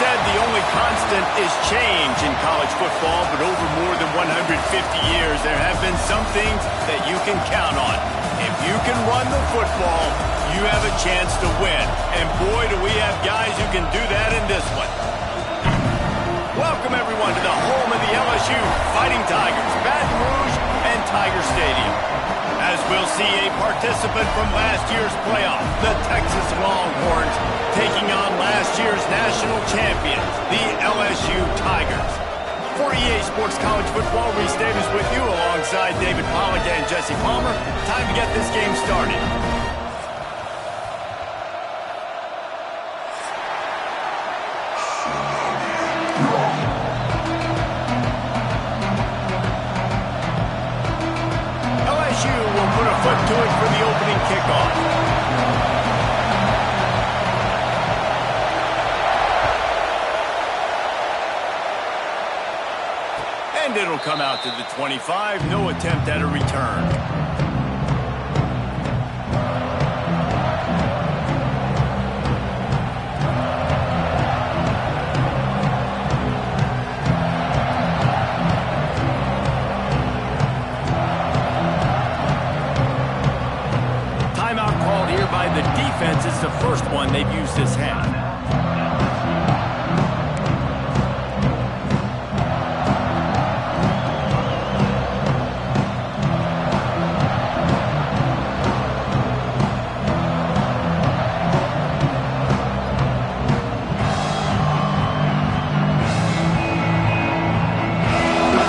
said the only constant is change in college football, but over more than 150 years, there have been some things that you can count on. If you can run the football, you have a chance to win. And boy, do we have guys who can do that in this one. Welcome, everyone, to the home of the LSU Fighting Tigers, Baton Rouge and Tiger Stadium. As we'll see a participant from last year's playoff, the Texas Longhorns, taking on last year's national champions, the LSU Tigers. For EA Sports College Football, Reese Davis with you alongside David Pollack and Jesse Palmer. Time to get this game started. To it for the opening kickoff. And it'll come out to the 25. No attempt at a return. The defense is the first one they've used this half.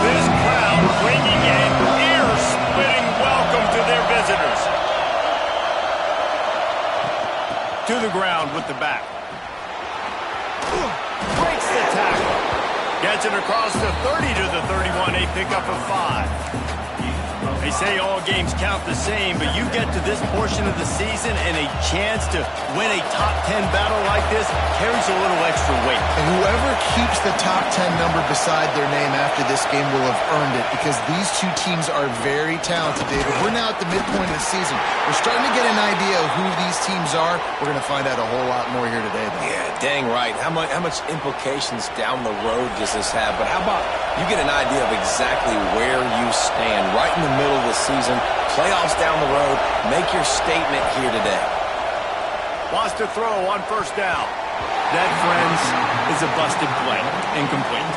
This crowd bringing an ear-splitting welcome to their visitors. To the ground with the back. Breaks the tackle. Gets it across the 30 to the 31. A pickup of 5. They say all games count the same, but you get to this portion of the season and a chance to win a top 10 battle like this carries a little extra weight. And whoever keeps the top 10 number beside their name after this game will have earned it, because these two teams are very talented, David. We're now at the midpoint of the season. We're starting to get an idea of who these teams are. We're going to find out a whole lot more here today, though. Yeah, dang right. How much implications down the road does this have? But how about you get an idea of exactly where you stand right in the middle of the season, playoffs down the road, make your statement here today. Wants to throw on first down. That, friends, is a busted play. Incomplete.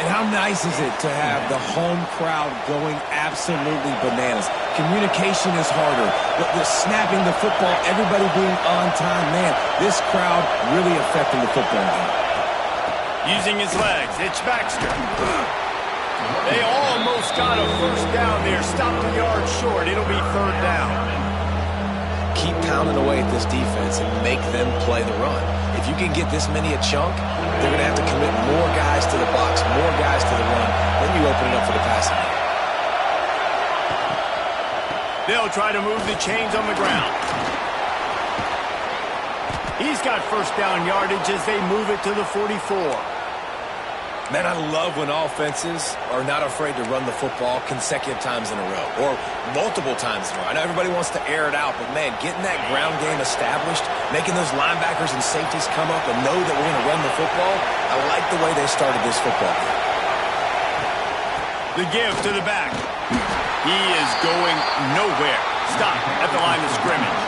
And how nice is it to have the home crowd going absolutely bananas? Communication is harder. The snapping the football, everybody being on time. Man, this crowd really affecting the football game. Using his legs, it's Baxter. They almost got a first down there. Stopped a yard short. It'll be third down. Keep pounding away at this defense and make them play the run. If you can get this many a chunk, they're going to have to commit more guys to the box, more guys to the run. Then you open it up for the passing game. They'll try to move the chains on the ground. He's got first down yardage as they move it to the 44. Man, I love when offenses are not afraid to run the football consecutive times in a row or multiple times in a row. I know everybody wants to air it out, but, man, getting that ground game established, making those linebackers and safeties come up and know that we're going to run the football, I like the way they started this football game. The give to the back. He is going nowhere. Stop at the line of scrimmage.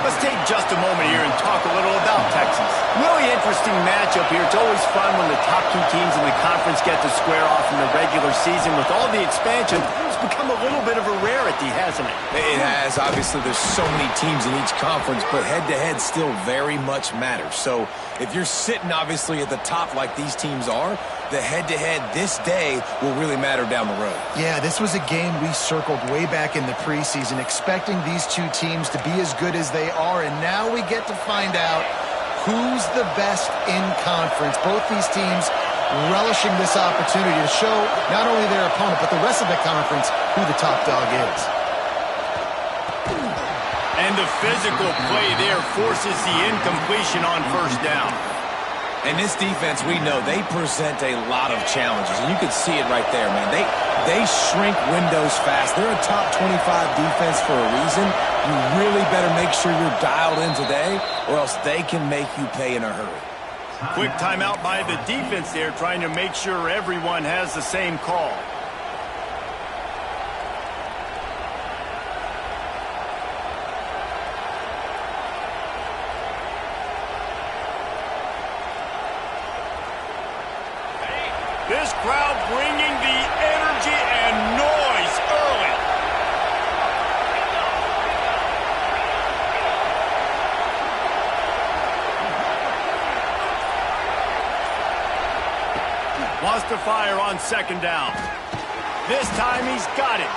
Let's take just a moment here and talk a little about Texas. Really interesting matchup here. It's always fun when the top two teams in the conference get to square off in the regular season. With all the expansion, it's become a little bit of a rarity, hasn't it? It has. Obviously, there's so many teams in each conference, but head-to-head still very much matters. So if you're sitting, obviously, at the top like these teams are, the head-to-head this day will really matter down the road. Yeah, this was a game we circled way back in the preseason, expecting these two teams to be as good as they are, and now we get to find out who's the best in conference. Both these teams relishing this opportunity to show not only their opponent, but the rest of the conference who the top dog is. And the physical play there forces the incompletion on first down. And this defense, we know, they present a lot of challenges. And you can see it right there, man. They shrink windows fast. They're a top 25 defense for a reason. You really better make sure you're dialed in today, or else they can make you pay in a hurry. Quick timeout by the defense there, trying to make sure everyone has the same call. This crowd bringing the energy and noise early. Wants to fire on second down. This time he's got it.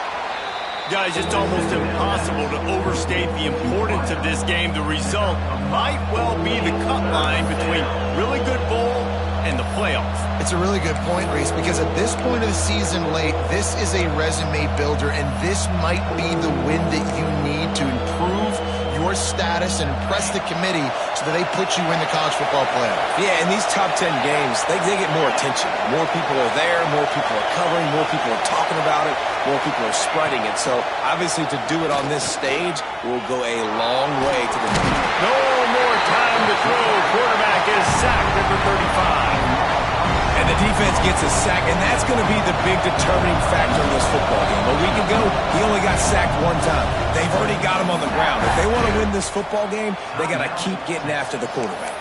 Guys, it's almost impossible to overstate the importance of this game. The result might well be the cut line between really good bowl and the playoffs. It's a really good point, Reese, because at this point of the season late, this is a resume builder, and this might be the win that you need to improve your status and impress the committee so that they put you in the college football playoff. Yeah, in these top 10 games, they get more attention. More people are there, more people are covering, more people are talking about it, more people are spreading it. So, obviously, to do it on this stage will go a long way to the moon. No more time to throw. Quarterback is sacked, number 35. And the defense gets a sack, and that's going to be the big determining factor in this football game. A week ago, he only got sacked one time. They've already got him on the ground. If they want to win this football game, they got to keep getting after the quarterback.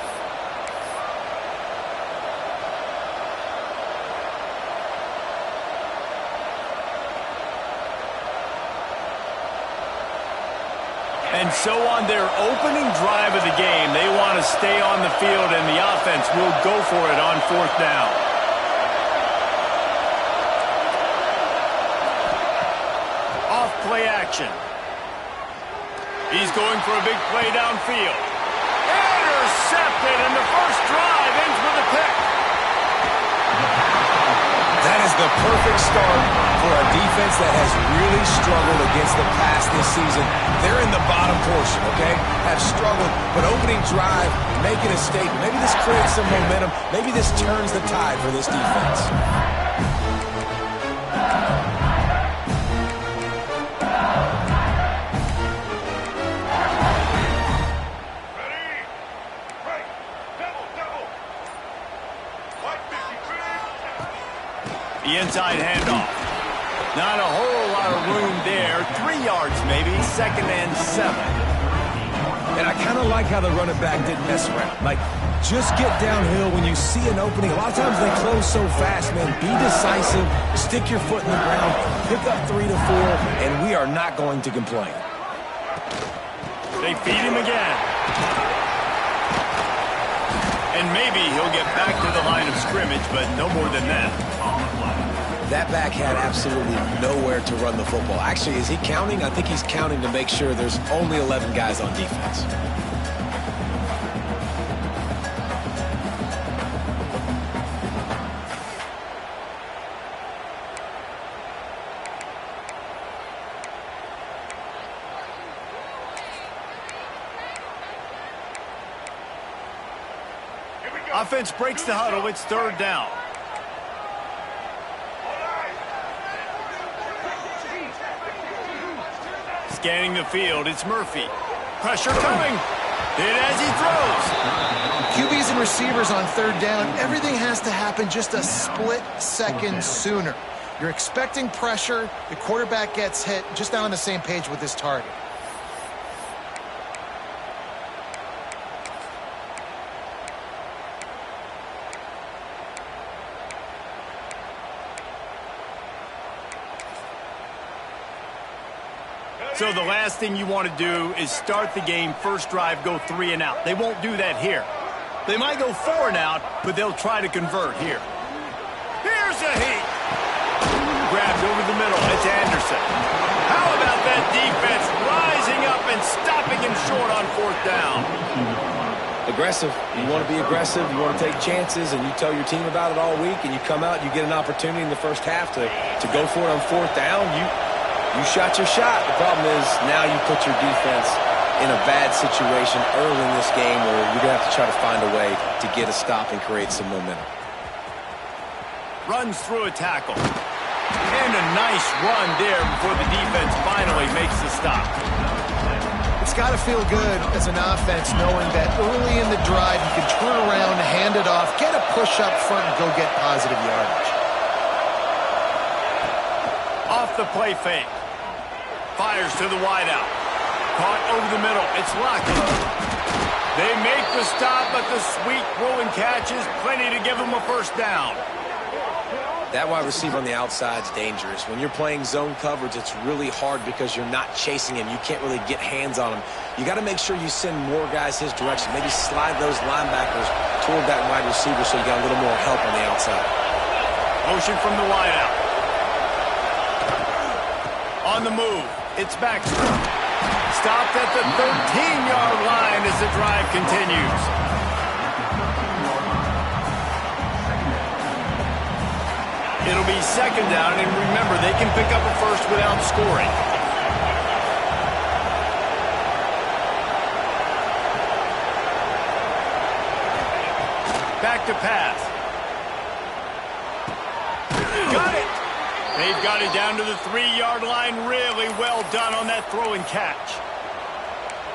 And so on their opening drive of the game, they want to stay on the field, and the offense will go for it on fourth down. Off play action. He's going for a big play downfield. Intercepted, and the first drive ends with a pick. That is the perfect start for a defense that has really struggled against the pass this season. They're in the bottom portion, okay? Have struggled, but opening drive, making a statement. Maybe this creates some momentum. Maybe this turns the tide for this defense. The inside handoff. Not a whole lot of room there. 3 yards maybe, 2nd and 7. And I kind of like how the running back didn't mess around. Like, just get downhill when you see an opening. A lot of times they close so fast, man. Be decisive. Stick your foot in the ground. Pick up 3 to 4, and we are not going to complain. They feed him again. And maybe he'll get back to the line of scrimmage, but no more than that. That back had absolutely nowhere to run the football. Actually, is he counting? I think he's counting to make sure there's only 11 guys on defense. Offense breaks the huddle. It's 3rd down. Scanning the field, it's Murphy. Pressure coming. Hit as he throws. QBs and receivers on 3rd down, everything has to happen just a split second sooner. You're expecting pressure, the quarterback gets hit, just not on the same page with this target. So the last thing you want to do is start the game, first drive, go 3 and out. They won't do that here. They might go 4 and out, but they'll try to convert here. Here's a heat. Grabbed over the middle. It's Anderson. How about that defense rising up and stopping him short on 4th down? Aggressive. You want to be aggressive. You want to take chances, and you tell your team about it all week, and you come out, you get an opportunity in the first half to go for it on 4th down. You shot your shot. The problem is now you put your defense in a bad situation early in this game where you're going to have to try to find a way to get a stop and create some momentum. Runs through a tackle. And a nice run there before the defense finally makes the stop. It's got to feel good as an offense knowing that early in the drive you can turn around, hand it off, get a push up front, and go get positive yardage. Off the play fake. Fires to the wideout. Caught over the middle. It's Lockett. They make the stop, but the sweet throw and catch is plenty to give them a first down. That wide receiver on the outside is dangerous. When you're playing zone coverage, it's really hard because you're not chasing him. You can't really get hands on him. You got to make sure you send more guys his direction. Maybe slide those linebackers toward that wide receiver so you got a little more help on the outside. Motion from the wideout. On the move, it's Baxter. Stopped at the 13-yard line as the drive continues. It'll be second down, and remember, they can pick up a first without scoring. Back to pass. Got it. They've got it down to the 3-yard line. Really well done on that throw and catch.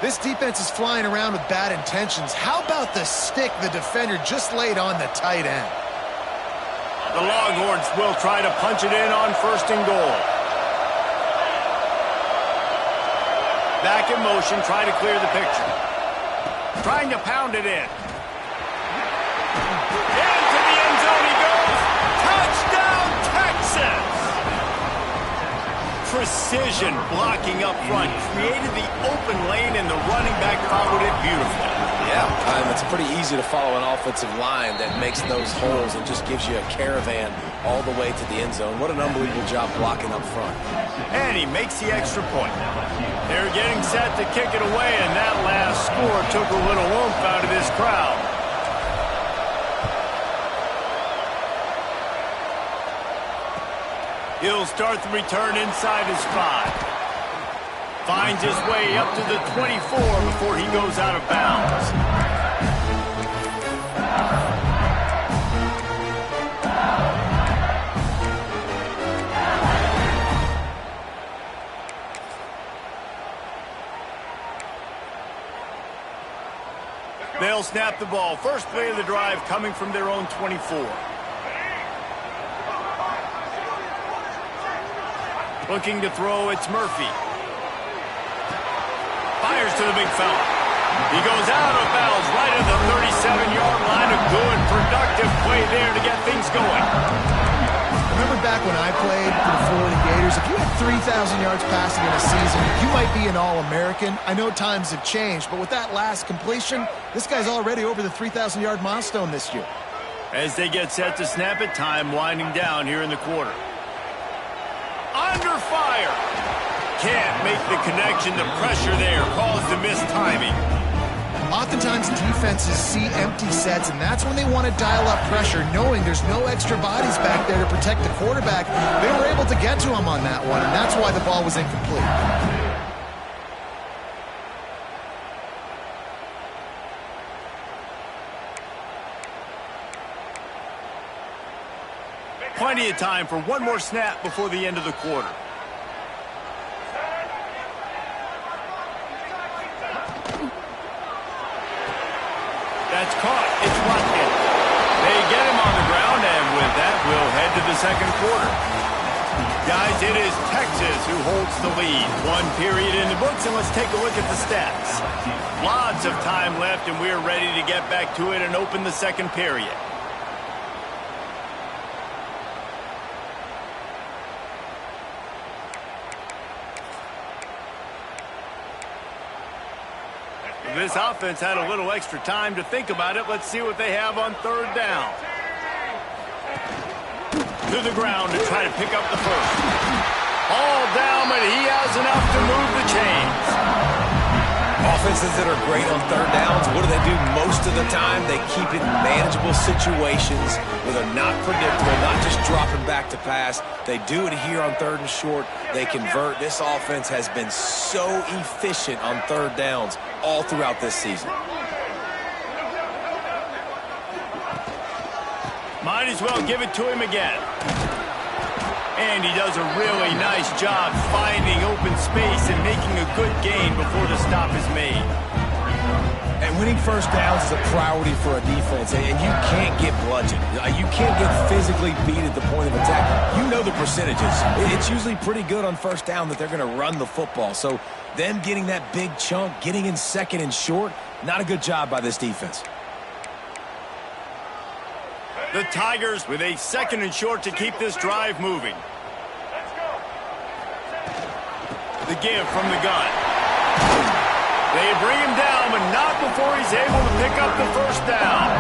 This defense is flying around with bad intentions. How about the stick the defender just laid on the tight end? The Longhorns will try to punch it in on first and goal. Back in motion, try to clear the picture. Trying to pound it in. Into the end zone he goes. Touchdown, Texas! Precision blocking up front. Created the open lane, and the running back followed it beautifully. Yeah, it's pretty easy to follow an offensive line that makes those holes and just gives you a caravan all the way to the end zone. What an unbelievable job blocking up front. And he makes the extra point. They're getting set to kick it away, and that last score took a little oomph out of this crowd. He'll start the return inside his 5. Finds his way up to the 24 before he goes out of bounds. They'll snap the ball. First play of the drive coming from their own 24. Looking to throw, it's Murphy. Fires to the big fella. He goes out of bounds right at the 37-yard line. A good, productive play there to get things going. Remember back when I played for the Florida Gators, if you had 3,000 yards passing in a season, you might be an All-American. I know times have changed, but with that last completion, this guy's already over the 3,000-yard milestone this year. As they get set to snap it, time winding down here in the quarter. Under fire. Can't make the connection. The pressure there caused the missed timing. Oftentimes defenses see empty sets, and that's when they want to dial up pressure, knowing there's no extra bodies back there to protect the quarterback. They were able to get to him on that one, and that's why the ball was incomplete. Plenty of time for one more snap before the end of the quarter. That's caught. It's Lockett. They get him on the ground, and with that, we'll head to the second quarter. Guys, it is Texas who holds the lead. 1 period in the books, and let's take a look at the stats. Lots of time left, and we're ready to get back to it and open the second period. This offense had a little extra time to think about it. Let's see what they have on third down. To the ground to try to pick up the first. All down, but he has enough to move the chains. Offenses that are great on third downs, what do? Most of the time, they keep it in manageable situations where they're not predictable, not just dropping back to pass. They do it here on third and short. They convert. This offense has been so efficient on third downs all throughout this season. Might as well give it to him again. And he does a really nice job finding open space and making a good gain before the stop is made. And winning first downs is a priority for a defense, and you can't get bludgeoned. You can't get physically beat at the point of attack. You know the percentages. It's usually pretty good on first down that they're going to run the football. So them getting that big chunk, getting in second and short, not a good job by this defense. The Tigers with a second and short to keep this drive moving. The give from the gun. They bring him down, but not before he's able to pick up the first down.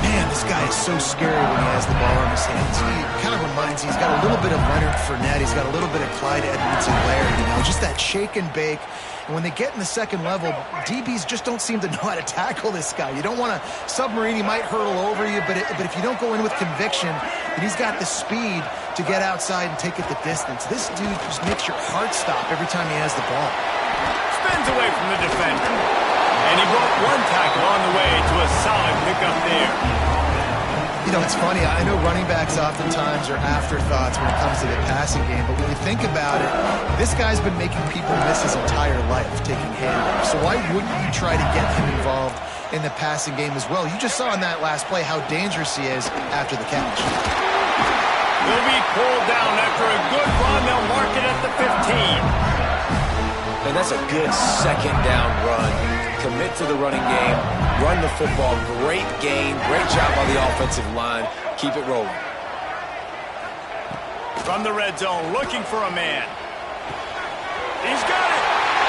Man, this guy is so scary when he has the ball in his hands. He kind of reminds me, he's got a little bit of Leonard Fournette. He's got a little bit of Clyde Edwards-Helaire, you know, just that shake and bake. And when they get in the second level, DBs just don't seem to know how to tackle this guy. You don't want to submarine. He might hurtle over you, but if you don't go in with conviction, then he's got the speed to get outside and take it the distance. This dude just makes your heart stop every time he has the ball. Spins away from the defender. And he brought one tackle on the way to a solid pickup there. You know, it's funny. I know running backs oftentimes are afterthoughts when it comes to the passing game, but when you think about it, this guy's been making people miss his entire life taking handoffs. So why wouldn't you try to get him involved in the passing game as well? You just saw in that last play how dangerous he is after the catch. He'll be pulled down after a good run. They'll mark it at the 15. And that's a good second down run. Commit to the running game, run the football, great gain, great job on the offensive line. Keep it rolling. From the red zone, looking for a man. He's got it,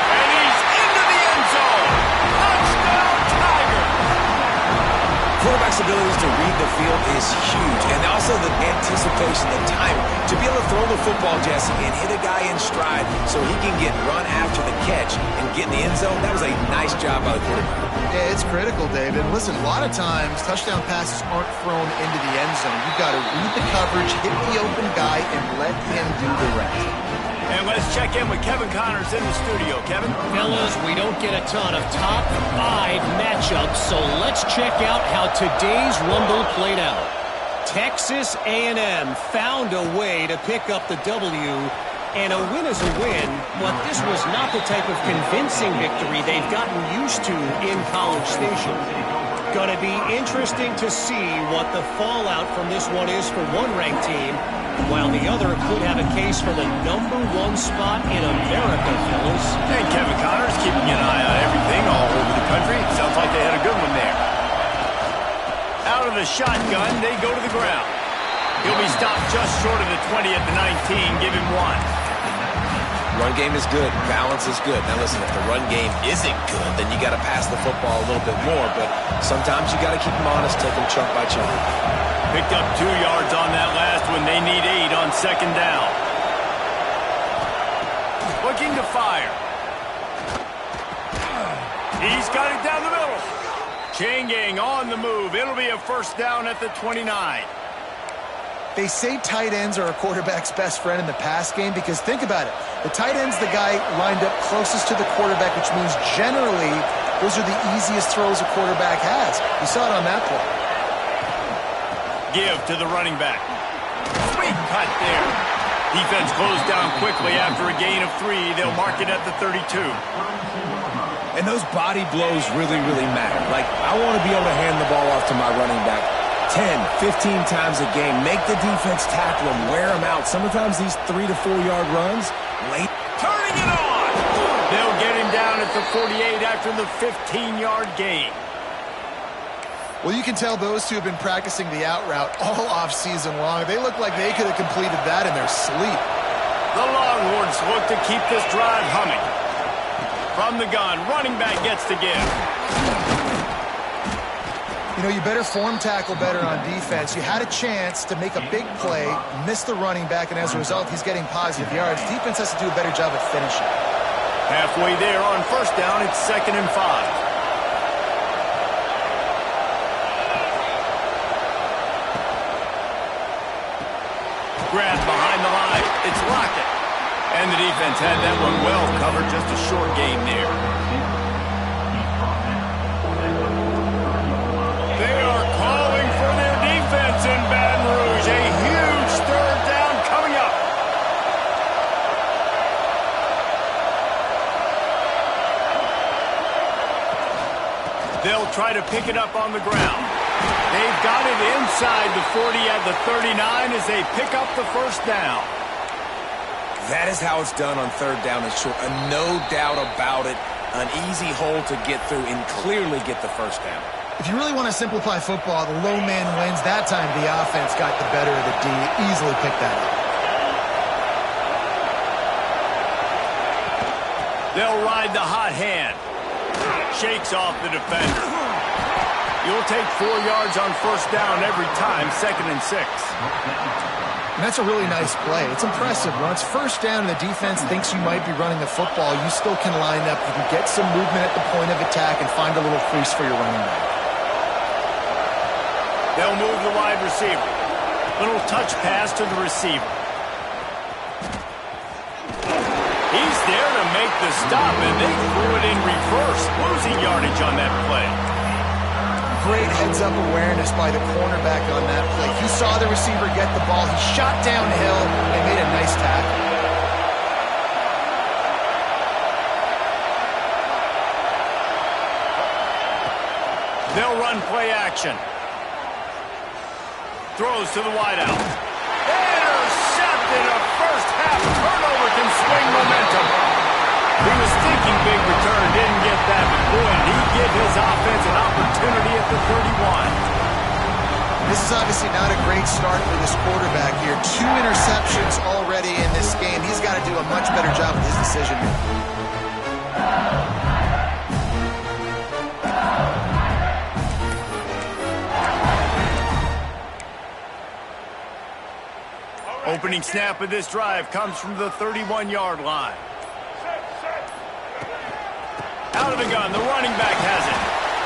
and he's into the end zone. Touchdown, Tiger! Quarterback's abilities to read the field is huge, and also the anticipation, the timing. To be able to throw the football, Jesse, and hit a guy in stride so he can get run after the catch and get in the end zone, that was a nice job by the quarterback. Yeah, it's critical, David. Listen, a lot of times touchdown passes aren't thrown into the end zone. You've got to read the coverage, hit the open guy, and let him do the rest. And let's check in with Kevin Connors in the studio. Kevin? Fellas, we don't get a ton of top 5 matchups, so let's check out how today's Rumble played out. Texas A&M found a way to pick up the W, and a win is a win, but this was not the type of convincing victory they've gotten used to in College Station. Going to be interesting to see what the fallout from this one is for one ranked team, while the other could have a case for the #1 spot in America, fellas. And Kevin Connors keeping an eye on everything all over the country. Sounds like they had a good one there. Out of the shotgun, they go to the ground. He'll be stopped just short of the 20 at the 19. Give him 1. Run game is good. Balance is good. Now, listen, if the run game isn't good, then you got to pass the football a little bit more. But sometimes you got to keep them honest, take them chunk by chunk. Picked up 2 yards on that last one. They need 8 on second down. Looking to fire. He's got it down the middle. Chain gang on the move. It'll be a first down at the 29. They say tight ends are a quarterback's best friend in the pass game because think about it. The tight end's the guy lined up closest to the quarterback, which means generally those are the easiest throws a quarterback has. You saw it on that play. Give to the running back. Sweet cut there. Defense closed down quickly after a gain of 3. They'll mark it at the 32. And those body blows really, really matter. Like, I want to be able to hand the ball off to my running back 10, 15 times a game. Make the defense tackle them, wear them out. Sometimes these 3 to 4 yard runs, late. Turning it on. They'll get him down at the 48 after the 15-yard gain. Well, you can tell those two have been practicing the out route all off season long. They look like they could have completed that in their sleep. The Longhorns look to keep this drive humming. From the gun, running back gets the give. You know, you better form tackle better on defense. You had a chance to make a big play, miss the running back, and as a result, he's getting positive yards. Defense has to do a better job of finishing. Halfway there on first down, it's 2nd and 5. Grab behind the line. It's Lockett. And the defense had that one well covered. Just a short gain there. They are calling for their defense in Baton Rouge. A huge third down coming They'll try to pick it up on the ground. They've got it inside the 40 at the 39 as they pick up the first down. That is how it's done on third down and short. No doubt about it. An easy hole to get through and clearly get the first down. If you really want to simplify football, the low man wins. That time the offense got the better of the D. Easily picked that up. They'll ride the hot hand. Shakes off the defender. You'll take 4 yards on first down every time, 2nd and 6. And that's a really nice play. It's impressive. When it's first down and the defense thinks you might be running the football, you still can line up. You can get some movement at the point of attack and find a little crease for your running back. They'll move the wide receiver. Little touch pass to the receiver. He's there to make the stop, and they threw it in reverse. Losing yardage on that play. Great heads-up awareness by the cornerback on that play. He saw the receiver get the ball. He shot downhill and made a nice tackle. They'll run play action. Throws to the wideout. Intercepted. A first-half turnover can swing momentum. He was thinking big return, didn't get that, but boy, did he give his offense an opportunity at the 31. This is obviously not a great start for this quarterback here. 2 interceptions already in this game. He's got to do a much better job with his decision making. Opening snap of this drive comes from the 31-yard line. Out of the gun, the running back has it.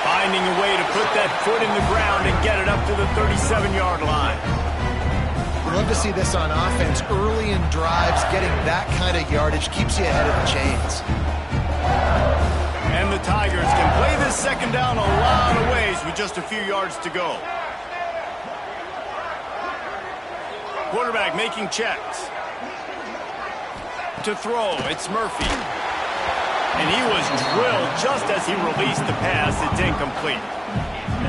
Finding a way to put that foot in the ground and get it up to the 37-yard line. We love to see this on offense. Early in drives, getting that kind of yardage keeps you ahead of the chains. And the Tigers can play this second down a lot of ways with just a few yards to go. Quarterback making checks. To throw, it's Murphy. And he was drilled just as he released the pass. It's incomplete.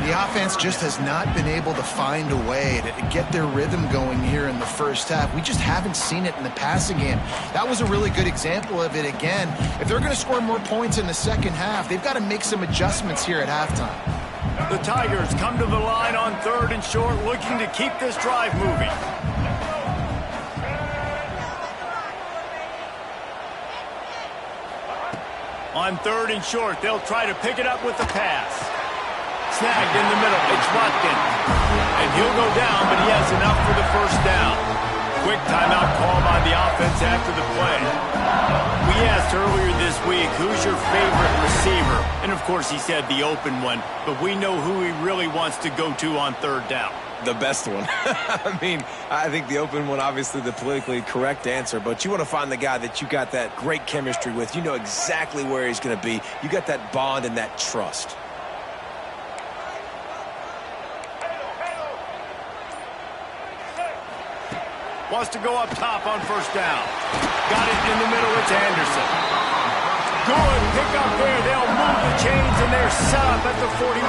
The offense just has not been able to find a way to get their rhythm going here in the first half. We just haven't seen it in the passing game. That was a really good example of it again. If they're going to score more points in the second half, they've got to make some adjustments here at halftime. The Tigers come to the line on 3rd and short, looking to keep this drive moving. On 3rd and short, they'll try to pick it up with the pass. Snagged in the middle, it's Watkins. And he'll go down, but he has enough for the first down. Quick timeout call by the offense after the play. We asked earlier this week, who's your favorite receiver? And of course he said the open one, but we know who he really wants to go to on 3rd down. The best one. I mean, I think the open one, obviously the politically correct answer, but you want to find the guy that you got that great chemistry with. You know exactly where he's going to be. You got that bond and that trust. Wants to go up top on first down. Got it in the middle, it's Anderson. Good pick up there. They'll move the chains, and they're set up at the 41.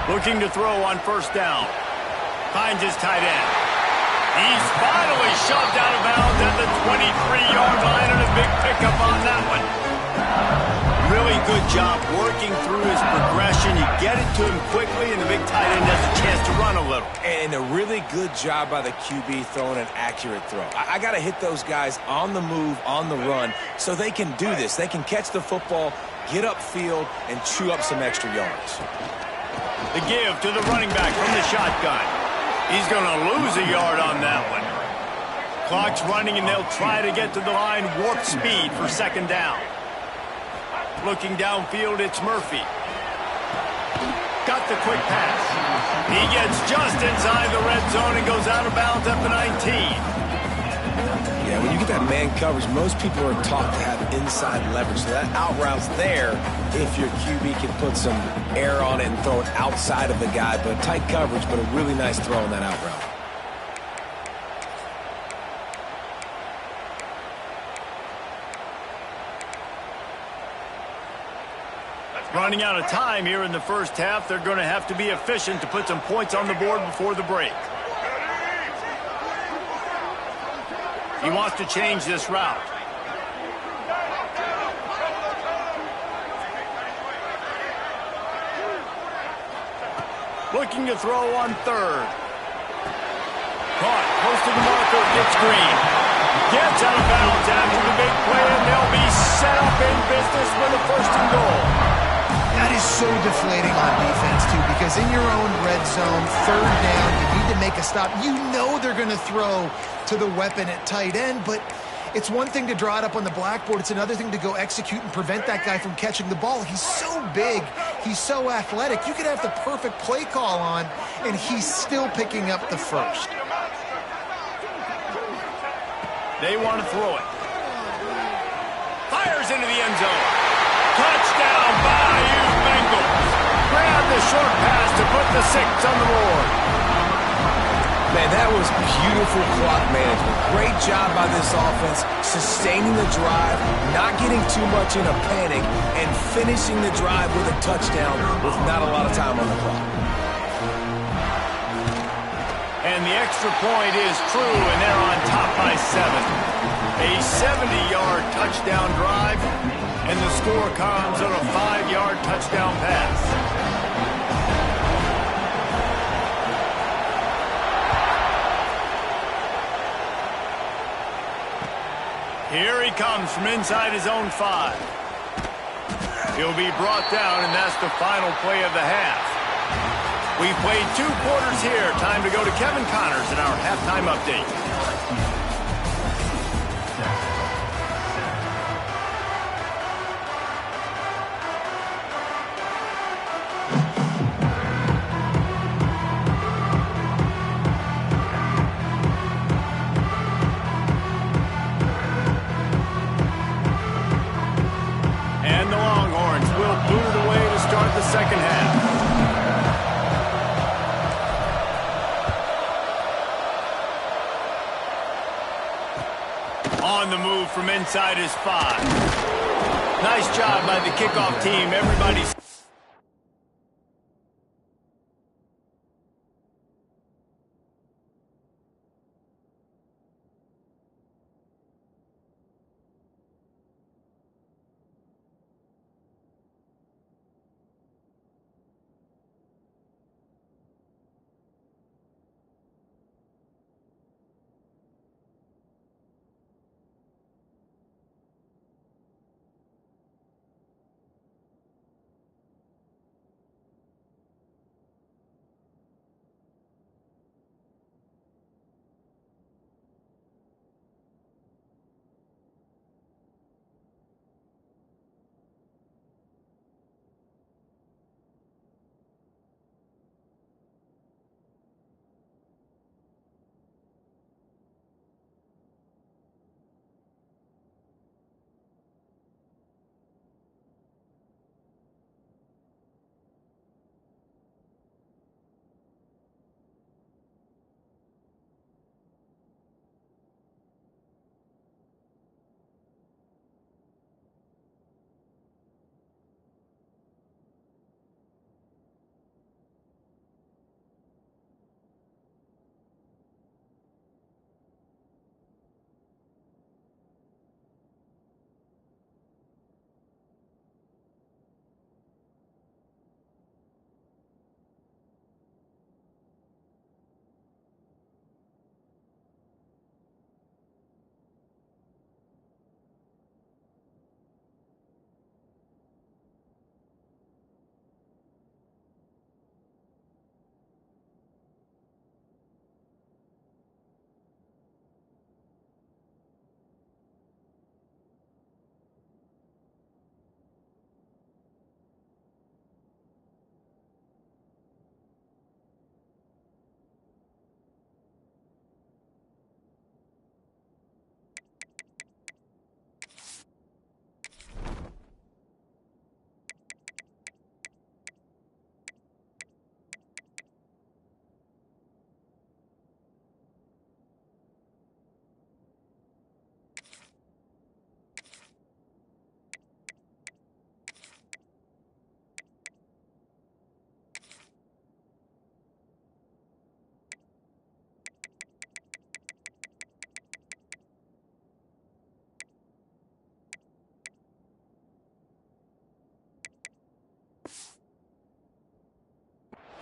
Looking to throw on first down. Finds his tight end. He's finally shoved out of bounds at the 23-yard line, and a big pickup on that one. Really good job working through his progression. You get it to him quickly, and the big tight end has a chance to run a little. And a really good job by the QB throwing an accurate throw. I got to hit those guys on the move, on the run, so they can do this. They can catch the football, get upfield, and chew up some extra yards. The give to the running back from the shotgun. He's going to lose a yard on that one. Clock's running, and they'll try to get to the line warp speed for second down. Looking downfield, it's Murphy. Got the quick pass. He gets just inside the red zone and goes out of bounds at the 19. Yeah, when you get that man coverage, most people are taught to have inside leverage. So that out route's there if your QB can put some air on it and throw it outside of the guy. But tight coverage, but a really nice throw on that out route. Running out of time here in the first half. They're going to have to be efficient to put some points on the board before the break. He wants to change this route. Looking to throw on third. Caught, close to the marker, gets green. Gets out of bounds after the big play, and they'll be set up in business with a first and goal. That is so deflating on defense, too, because in your own red zone, third down, you need to make a stop. You know they're going to throw to the weapon at tight end, but it's one thing to draw it up on the blackboard. It's another thing to go execute and prevent that guy from catching the ball. He's so big. He's so athletic. You could have the perfect play call on, and he's still picking up the first. They want to throw it. Fires into the end zone. Touchdown, Bayou Bengals. Grab the short pass to put the 6 on the board. Man, that was beautiful clock management. Great job by this offense, sustaining the drive, not getting too much in a panic, and finishing the drive with a touchdown with not a lot of time on the clock. And the extra point is true, and they're on top by 7. A 70-yard touchdown drive, and the score comes on a 5-yard touchdown pass. Here he comes from inside his own 5. He'll be brought down, and that's the final play of the half. We've played 2 quarters here. Time to go to Kevin Connors in our halftime update. And the Longhorns will boot it away to start the second half. On the move from inside his 5. Nice job by the kickoff team. Everybody's...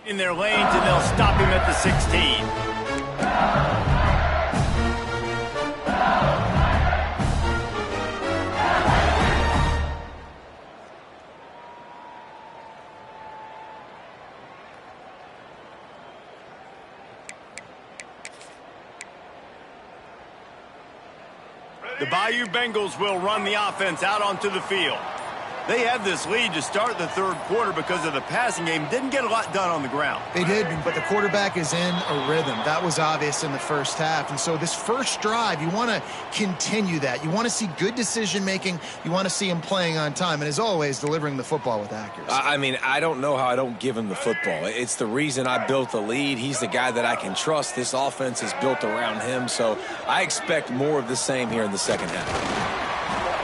In their lanes, and they'll stop him at the 16. The Bayou Bengals will run the offense out onto the field. They had this lead to start the third quarter because of the passing game. Didn't get a lot done on the ground. They did, but the quarterback is in a rhythm. That was obvious in the first half. And so this first drive, you want to continue that. You want to see good decision-making. You want to see him playing on time. And as always, delivering the football with accuracy. I mean, I don't know how I don't give him the football. It's the reason I built the lead. He's the guy that I can trust. This offense is built around him. So I expect more of the same here in the second half.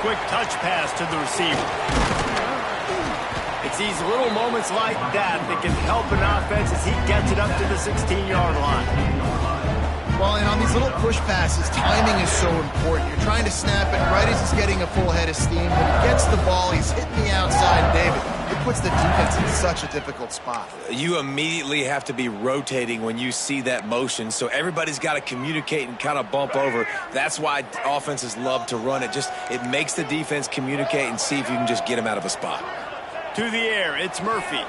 Quick touch pass to the receiver. It's these little moments like that that can help an offense as he gets it up to the 16-yard line. Well, and on these little push passes, timing is so important. You're trying to snap it right as he's getting a full head of steam. When he gets the ball, he's hitting the outside, David. It puts the defense in such a difficult spot. You immediately have to be rotating when you see that motion, so everybody's got to communicate and kind of bump over. That's why offenses love to run it. It makes the defense communicate and see if you can just get him out of a spot. To the air, it's Murphy.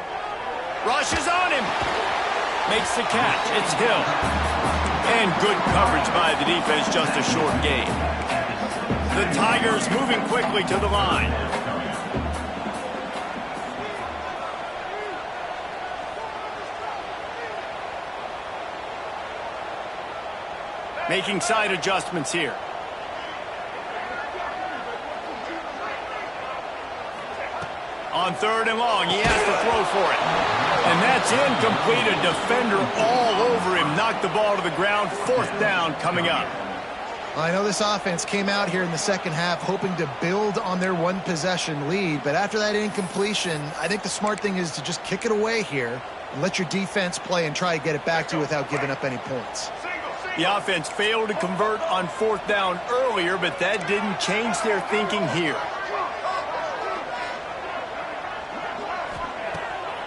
Rushes on him. Makes the catch. It's Hill. And good coverage by the defense, just a short gain. The Tigers moving quickly to the line. Making side adjustments here. On third and long, he has to throw for it. And that's incomplete. A defender all over him. Knocked the ball to the ground. Fourth down coming up. I know this offense came out here in the second half hoping to build on their one-possession lead, but after that incompletion, I think the smart thing is to just kick it away here and let your defense play and try to get it back to you without giving up any points. The offense failed to convert on fourth down earlier, but that didn't change their thinking here.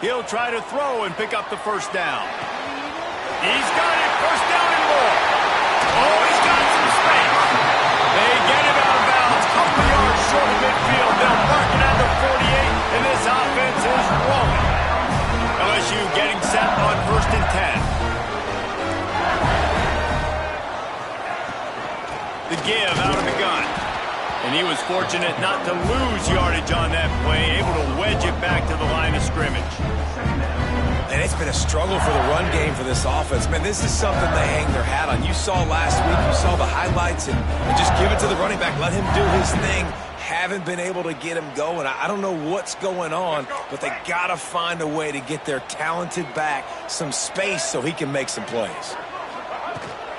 He'll try to throw and pick up the first down. He's got it. First down and more. Oh, he's got some space. They get it out of bounds. Couple yards short of midfield. They'll mark it at the 48, and this offense is rolling. LSU getting set on first and 10. The give out of the gun. And he was fortunate not to lose yardage on that play, able to wedge it back to the line of scrimmage. And it's been a struggle for the run game for this offense. Man, this is something they hang their hat on. You saw last week, you saw the highlights, and just give it to the running back. Let him do his thing. Haven't been able to get him going. I don't know what's going on, but they got to find a way to get their talented back some space so he can make some plays.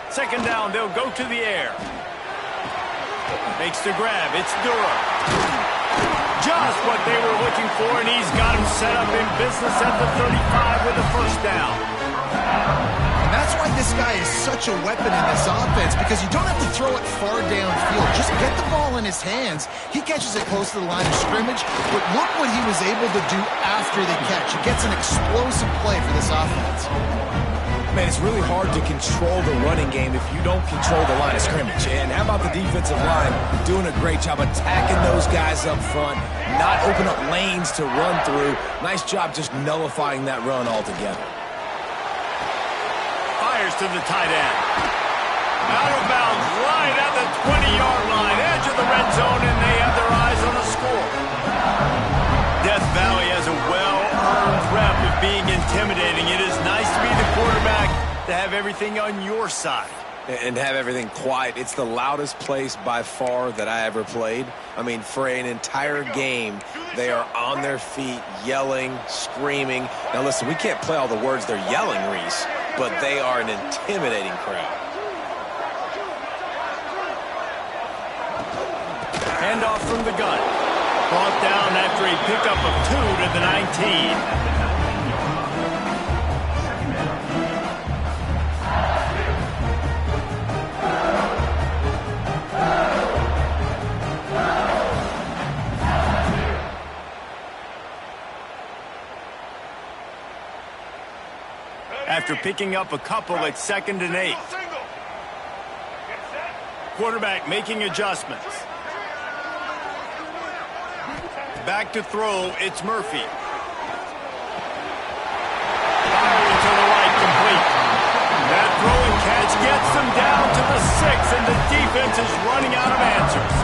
Second down, they'll go to the air. Makes the grab. It's Durham. Just what they were looking for, and he's got him set up in business at the 35 with a first down. And that's why this guy is such a weapon in this offense, because you don't have to throw it far downfield. Just get the ball in his hands. He catches it close to the line of scrimmage, but look what he was able to do after the catch. It gets an explosive play for this offense. Man, it's really hard to control the running game if you don't control the line of scrimmage. And how about the defensive line doing a great job attacking those guys up front, not open up lanes to run through. Nice job just nullifying that run altogether. Fires to the tight end. Out of bounds, right at the 20-yard line, edge of the red zone, and they have their eyes on the score. Death Valley has a well-earned rep of being intimidating. It is nice to be the quarterback, to have everything on your side. And have everything quiet. It's the loudest place by far that I ever played. I mean, for an entire game, they are on their feet, yelling, screaming. Now listen, we can't play all the words they're yelling, Reese, but they are an intimidating crowd. Handoff from the gun. Brought down after a pickup of 2 to the 19. after picking up a couple at 2nd and 8. Quarterback making adjustments. Back to throw, it's Murphy. Firing to the right, complete. That throw and catch gets them down to the 6, and the defense is running out of answers.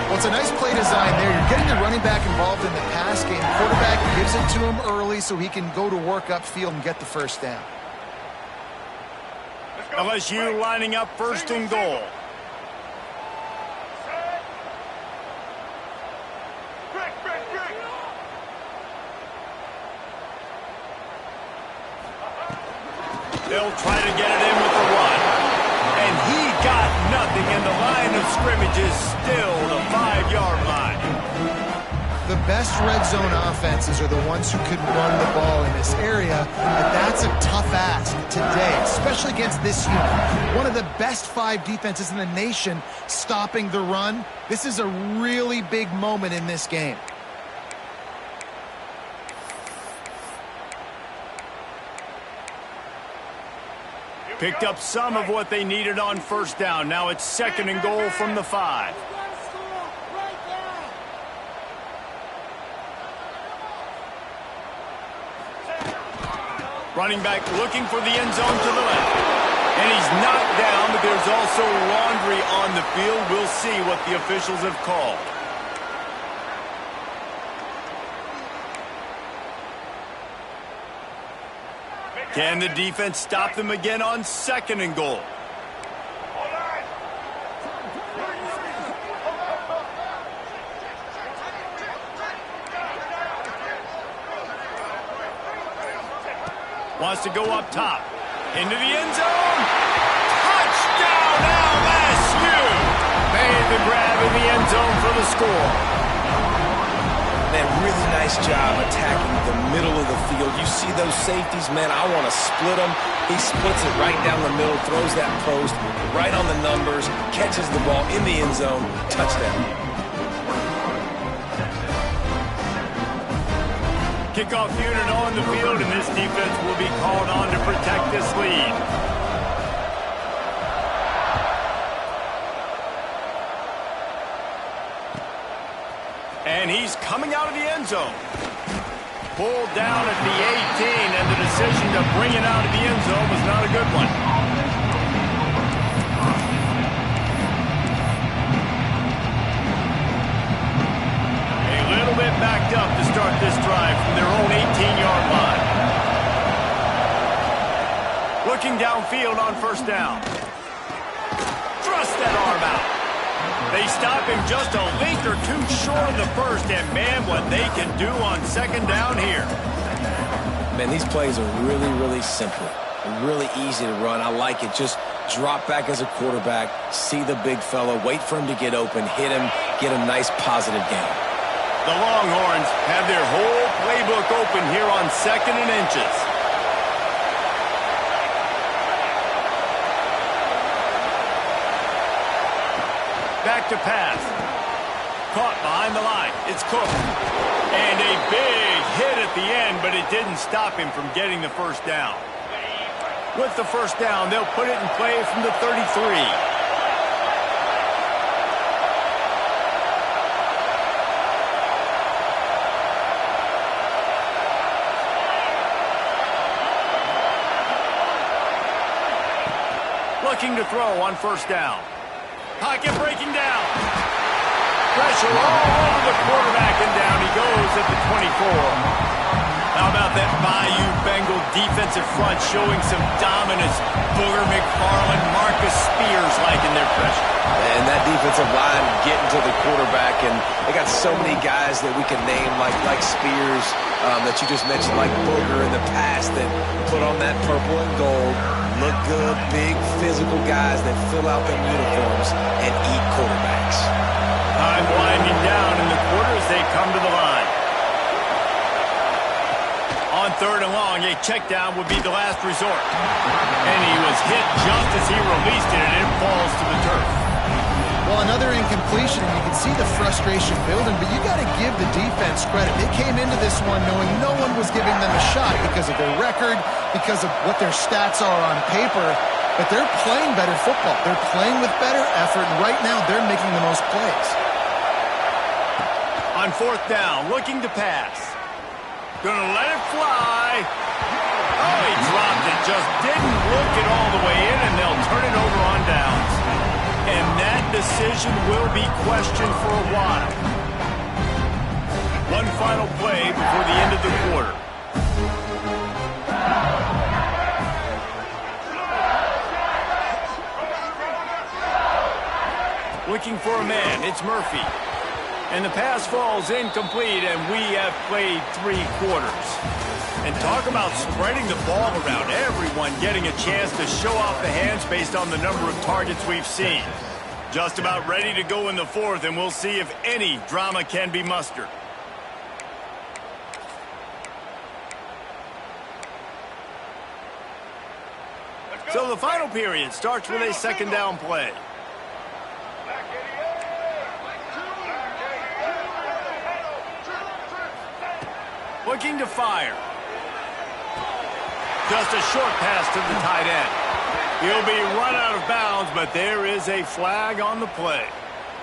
Well, it's a nice play design there. You're getting the running back involved in the pass game. Quarterback gives it to him early so he can go to work upfield and get the first down. LSU lining up 1st and goal. They'll try to get it in with the run. And he got nothing, and the line of scrimmage is still the 5-yard line. The best red zone offenses are the ones who can run the ball in this area, but that's a tough ask today, especially against this unit. One of the best 5 defenses in the nation stopping the run. This is a really big moment in this game. Picked up some of what they needed on 1st down. Now it's 2nd and goal from the 5. Running back looking for the end zone to the left. And he's knocked down, but there's also laundry on the field. We'll see what the officials have called. Can the defense stop them again on 2nd and goal? Wants to go up top. Into the end zone. Touchdown LSU! Made the grab in the end zone for the score. Man, really nice job attacking the middle of the field. You see those safeties, man, I want to split them. He splits it right down the middle, throws that post, right on the numbers, catches the ball in the end zone, touchdown. Kickoff unit on the field, and this defense will be called on to protect this lead. And he's coming out of the end zone. Pulled down at the 18, and the decision to bring it out of the end zone was not a good one. A little bit backed up to start this drive from their own 18-yard line. Looking downfield on 1st down. Thrust that arm out. They stop him just a link or 2 short of the 1st, and man, what they can do on 2nd down here. Man, these plays are really, really simple. Really easy to run. I like it. Just drop back as a quarterback, see the big fella, wait for him to get open, hit him, get a nice positive gain. The Longhorns have their whole playbook open here on 2nd and inches. Back to pass. Caught behind the line. It's Cook. And a big hit at the end, but it didn't stop him from getting the 1st down. With the 1st down, they'll put it in play from the 33. Looking to throw on 1st down. Pocket breaking down. Pressure all over the quarterback, and down he goes at the 24. How about that Bayou Bengal defensive front showing some dominance? Booger McFarland, Marcus Spears liking their pressure. And that defensive line getting to the quarterback, and they got so many guys that we can name like Spears that you just mentioned, like Booger in the past, that put on that purple and gold, look good, big physical guys that fill out their uniforms and eat quarterbacks. Time winding down in the quarter as they come to the line. On 3rd and long, a check down would be the last resort. And he was hit just as he released it, and it falls to the turf. Well, another incompletion, and you can see the frustration building, but you got to give the defense credit. They came into this one knowing no one was giving them a shot because of their record, because of what their stats are on paper, but they're playing better football. They're playing with better effort, and right now they're making the most plays. On fourth down, looking to pass. Gonna let it fly. Oh, he dropped it. Just didn't look it all the way in, and they'll turn it over on downs. And that decision will be questioned for a while. One final play before the end of the quarter. Looking for a man, it's Murphy. And the pass falls incomplete, and we have played 3 quarters. And talk about spreading the ball around, everyone getting a chance to show off the hands based on the number of targets we've seen. Just about ready to go in the fourth, and we'll see if any drama can be mustered. So the final period starts with a second down play. Looking to fire. Just a short pass to the tight end. He'll be run out of bounds, but there is a flag on the play.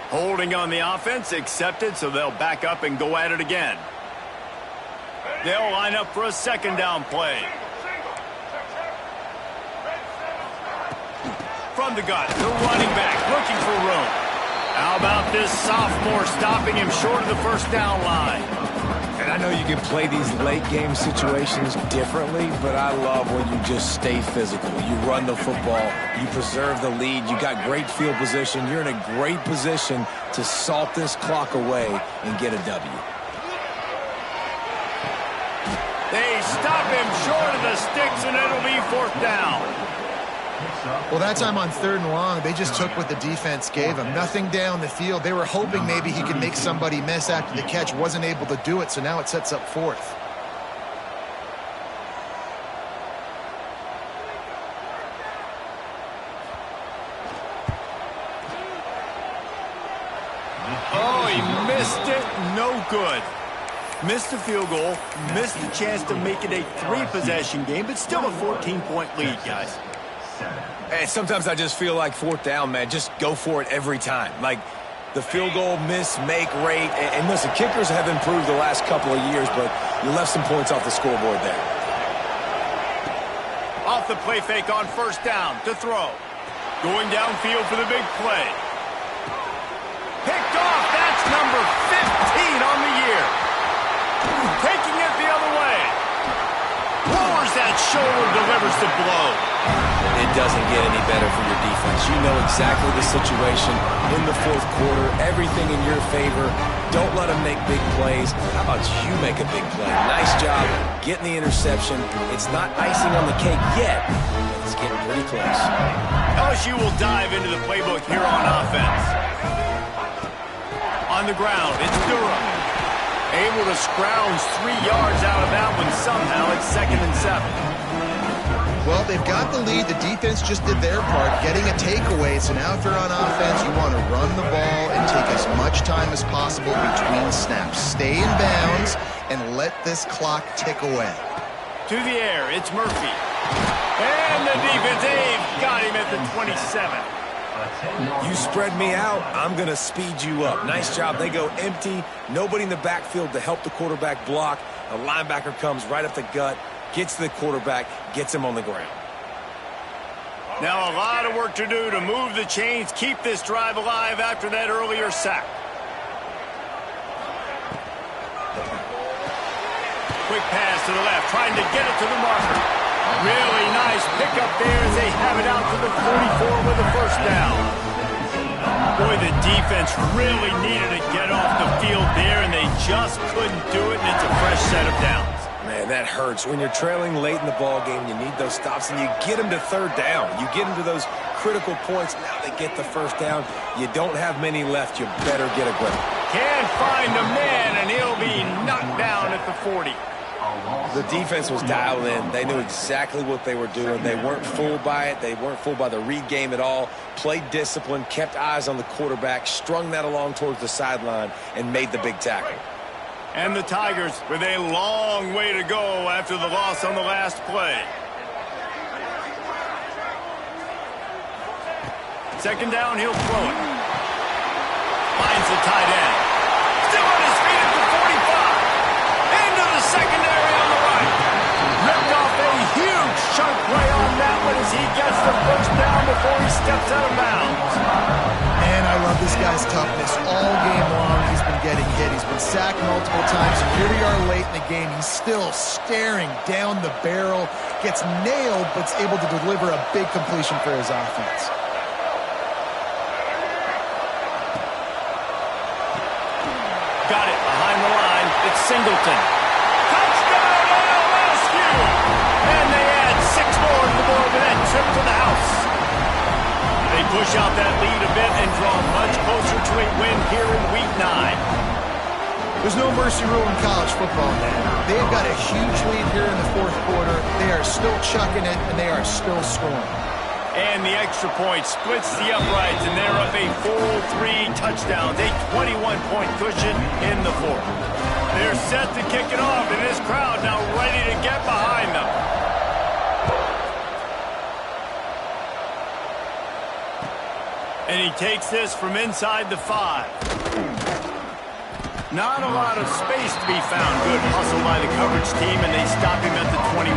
Holding on the offense, accepted, so they'll back up and go at it again. They'll line up for a second down play. From the gun, the running back looking for room. How about this sophomore stopping him short of the first down line? And I know you can play these late-game situations differently, but I love when you just stay physical. You run the football, you preserve the lead, you got great field position. You're in a great position to salt this clock away and get a W. They stop him short of the sticks, and it'll be fourth down. Well, that time on 3rd and long, they just took what the defense gave him. Nothing down the field. They were hoping maybe he could make somebody miss after the catch. Wasn't able to do it, so now it sets up 4th. Oh, he missed it. No good. Missed the field goal. Missed the chance to make it a 3-possession game, but still a 14-point lead, guys. And sometimes I just feel like 4th down, man. Just go for it every time. Like the field goal miss, make rate. And listen, kickers have improved the last couple of years, but you left some points off the scoreboard there. Off the play fake on first down to throw. Going downfield for the big play. Picked off. That's number 15 on the year. Taking it the other way. Lowers that shoulder, delivers the blow. It doesn't get any better for your defense. You know exactly the situation in the 4th quarter. Everything in your favor. Don't let them make big plays. How about you make a big play? Nice job getting the interception. It's not icing on the cake yet, but it's getting pretty close. LSU will dive into the playbook here on offense. On the ground, it's Durham. Able to scrounge 3 yards out of that one somehow. It's 2nd and 7. Well, they've got the lead. The defense just did their part, getting a takeaway. So now if you're on offense, you want to run the ball and take as much time as possible between snaps. Stay in bounds and let this clock tick away. To the air, it's Murphy. And the defense, they've got him at the 27. You spread me out, I'm going to speed you up. Nice job. They go empty. Nobody in the backfield to help the quarterback block. A linebacker comes right up the gut. Gets to the quarterback, gets him on the ground. Now a lot of work to do to move the chains, keep this drive alive after that earlier sack. Quick pass to the left, trying to get it to the marker. Really nice pickup there as they have it out to the 44 with a first down. Boy, the defense really needed to get off the field there, and they just couldn't do it, and it's a fresh set of downs. Man, that hurts. When you're trailing late in the ball game, you need those stops, and you get them to 3rd down. You get them to those critical points. Now they get the first down. You don't have many left. You better get a grip. Can't find a man, and he'll be knocked down at the 40. The defense was dialed in. They knew exactly what they were doing. They weren't fooled by it. They weren't fooled by the read game at all. Played discipline, kept eyes on the quarterback, strung that along towards the sideline, and made the big tackle. And the Tigers with a long way to go after the loss on the last play. Second down, he'll throw it. Finds the tight end. Still on his feet at the 45. Into the secondary on the right. Ripped off a huge chunk play on that one as he gets the first down before he steps out of bounds. And I love this guy's toughness. All game long, he's been getting hit. He's been sacked multiple times. And here we are late in the game. He's still staring down the barrel. Gets nailed, but is able to deliver a big completion for his offense. Got it behind the line. It's Singleton. Touchdown, LSU! And they add 6 more to the board with that trip to the house. They push out that lead a bit and draw much closer to a win here in Week 9. There's no mercy rule in college football, man. They've got a huge lead here in the fourth quarter. They are still chucking it, and they are still scoring. And the extra point splits the uprights, and they're up a full 3 touchdowns, a 21-point cushion in the fourth. They're set to kick it off, and this crowd now ready to get behind them. And he takes this from inside the 5. Not a lot of space to be found. Good hustle by the coverage team, and they stop him at the 21.